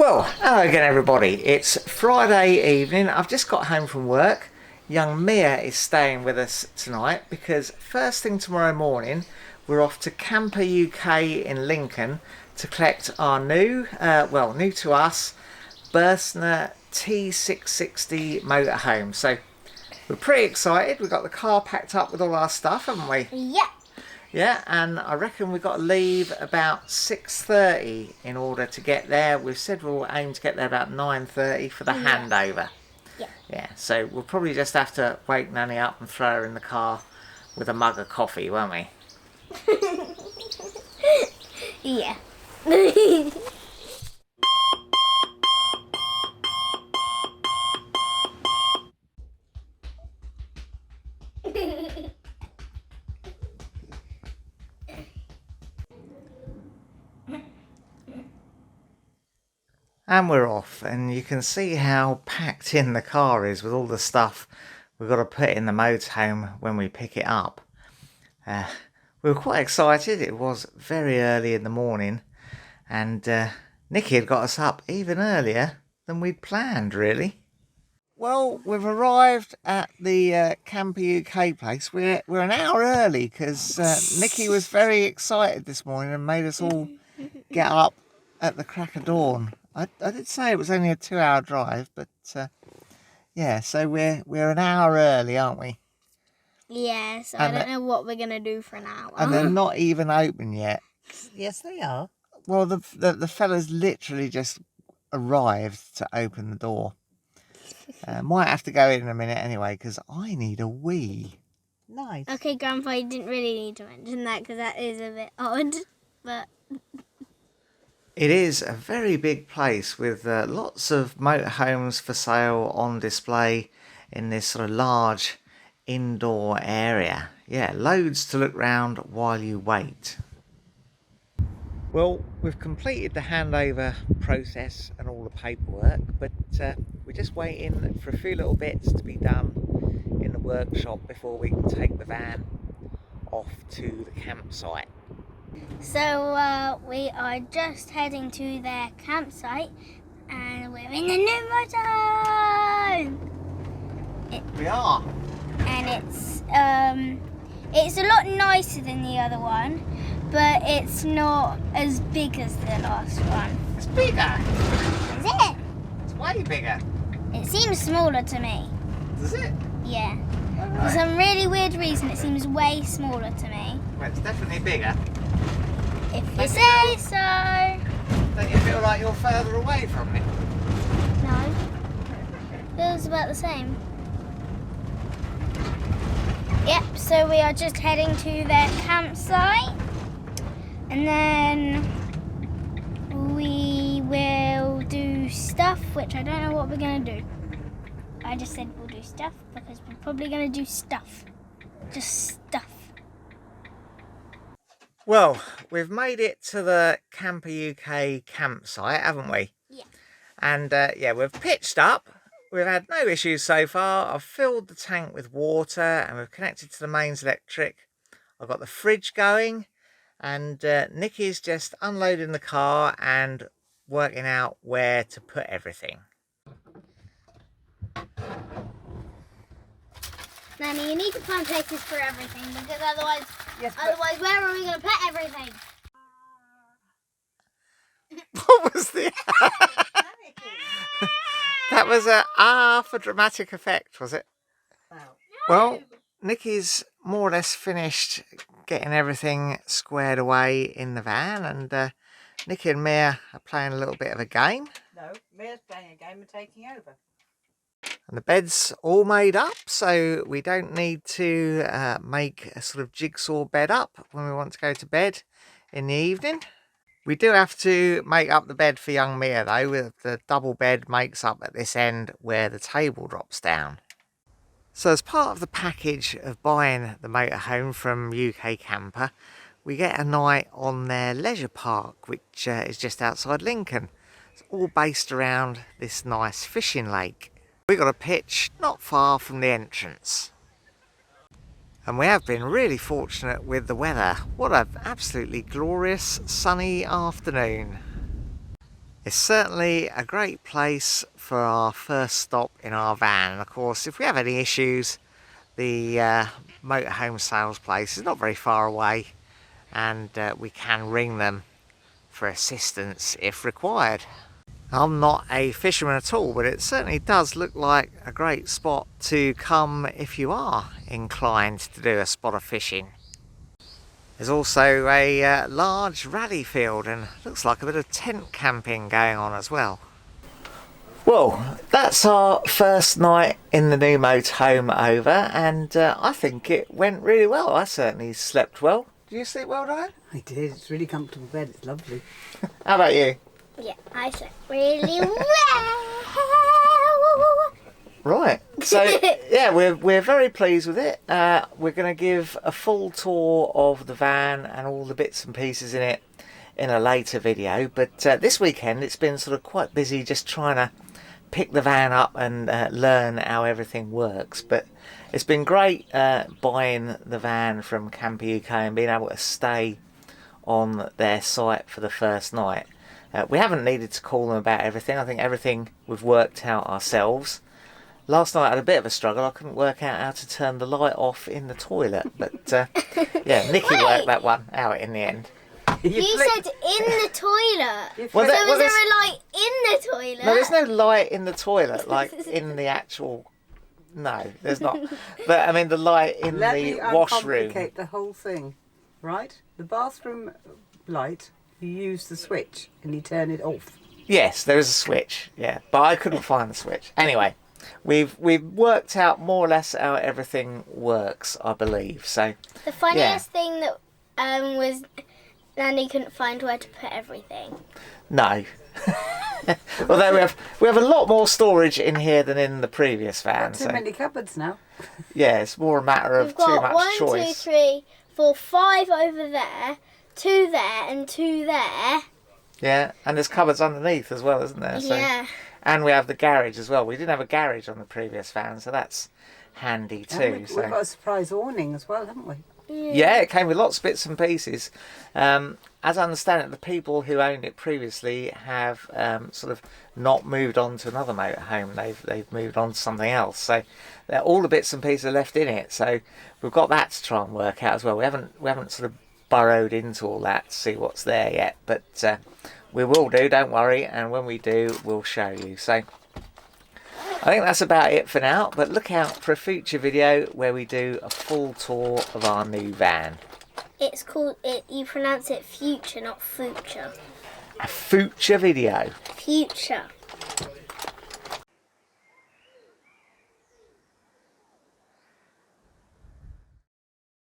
Well, hello again everybody. It's Friday evening. I've just got home from work. Young Mia is staying with us tonight because first thing tomorrow morning we're off to Camper UK in Lincoln to collect our new, new to us, Burstner T660 motorhome. So we're pretty excited. We've got the car packed up with all our stuff, haven't we? Yep. Yeah, and I reckon we've got to leave about 6:30 in order to get there. We've said we'll aim to get there about 9:30 for the handover. Yeah. Yeah, so we'll probably just have to wake Nanny up and throw her in the car with a mug of coffee, won't we? Yeah. And we're off, and you can see how packed in the car is with all the stuff we've got to put in the motorhome when we pick it up. We were quite excited. It was very early in the morning, and Nikki had got us up even earlier than we'd planned, really. Well, we've arrived at the Camper UK place. We're an hour early because Nikki was very excited this morning and made us all get up at the crack of dawn. I did say it was only a 2-hour drive, but yeah, so we're an hour early, aren't we? Yeah, so I don't know what we're going to do for an hour. And they're not even open yet. Yes, they are. Well, the fella's literally just arrived to open the door. Might have to go in a minute anyway, because I need a wee. Nice. Okay, Grandpa, you didn't really need to mention that because that is a bit odd, but... It is a very big place with lots of motorhomes for sale on display in this sort of large indoor area. Yeah, loads to look round while you wait. Well, we've completed the handover process and all the paperwork, but we're just waiting for a few little bits to be done in the workshop before we can take the van off to the campsite. So we are just heading to their campsite and we're in the new motorhome! We are! And it's a lot nicer than the other one, but it's not as big as the last one. It's bigger! Is it? It's way bigger! It seems smaller to me. Does it? Yeah. Right. For some really weird reason, it seems way smaller to me. Well, it's definitely bigger. If you say so. Don't you feel like you're further away from it? No. Feels about the same. Yep, so we are just heading to their campsite. And then we will do stuff, which I don't know what we're going to do. I just said we'll do stuff because we're probably going to do stuff. Just stuff. Well, we've made it to the Camper UK campsite, haven't we? Yeah. And yeah, we've pitched up. We've had no issues so far. I've filled the tank with water and we've connected to the mains electric. I've got the fridge going and Nikki's just unloading the car and working out where to put everything. Nanny, you need to find places for everything because otherwise, Yes, where are we going to put everything? What was the... That was a for dramatic effect, was it? Wow. Well, Nikki's more or less finished getting everything squared away in the van, and Nikki and Mia are playing a little bit of a game. No, Mia's playing a game and taking over. And the bed's all made up, so we don't need to make a sort of jigsaw bed up when we want to go to bed in the evening. We do have to make up the bed for young Mia though, with the double bed makes up at this end where the table drops down. So as part of the package of buying the motorhome from UK Camper, we get a night on their leisure park, which is just outside Lincoln. It's all based around this nice fishing lake. We got a pitch not far from the entrance. And we have been really fortunate with the weather. What an absolutely glorious sunny afternoon. It's certainly a great place for our first stop in our van. And of course, if we have any issues, the motorhome sales place is not very far away, and we can ring them for assistance if required. I'm not a fisherman at all, but it certainly does look like a great spot to come if you are inclined to do a spot of fishing. There's also a large rally field and looks like a bit of tent camping going on as well. Well, that's our first night in the new motorhome over, and I think it went really well. I certainly slept well. Did you sleep well, Diane? I did. It's a really comfortable bed. It's lovely. How about you? Yeah, I slept really well. Right, so yeah, we're very pleased with it. We're going to give a full tour of the van and all the bits and pieces in it in a later video, but this weekend it's been sort of quite busy just trying to pick the van up and learn how everything works. But it's been great buying the van from Camper UK and being able to stay on their site for the first night. We haven't needed to call them about everything. I think everything we've worked out ourselves. Last night I had a bit of a struggle. I couldn't work out how to turn the light off in the toilet. But yeah, Nikki worked that one out in the end. You said in the toilet. Well, so is there a light in the toilet? No, there's no light in the toilet, like in the actual... No, there's not. But I mean the light in the washroom. Let me the whole thing, right? The bathroom light, you use the switch and you turn it off. Yes, there is a switch, yeah. But I couldn't find the switch. Anyway, we've worked out more or less how everything works, I believe. So the funniest thing that was Nanny couldn't find where to put everything. No. Although we have a lot more storage in here than in the previous van. Got too many cupboards now. Yeah, it's more a matter of too much choice. 1, 2, 3, 4, 5 over there, 2 there, and 2 there. Yeah, and there's cupboards underneath as well, isn't there? So, yeah. And we have the garage as well. We didn't have a garage on the previous van, so that's handy too. And we've got a surprise awning as well, haven't we? Yeah, it came with lots of bits and pieces. As I understand it, the people who owned it previously have sort of not moved on to another motorhome. They've moved on to something else. So all the bits and pieces are left in it. So we've got that to try and work out as well. We haven't sort of burrowed into all that to see what's there yet, but we will do. Don't worry. And when we do, we'll show you. So I think that's about it for now, but look out for a future video where we do a full tour of our new van. It's called, you pronounce it future, not future. A future video. Future.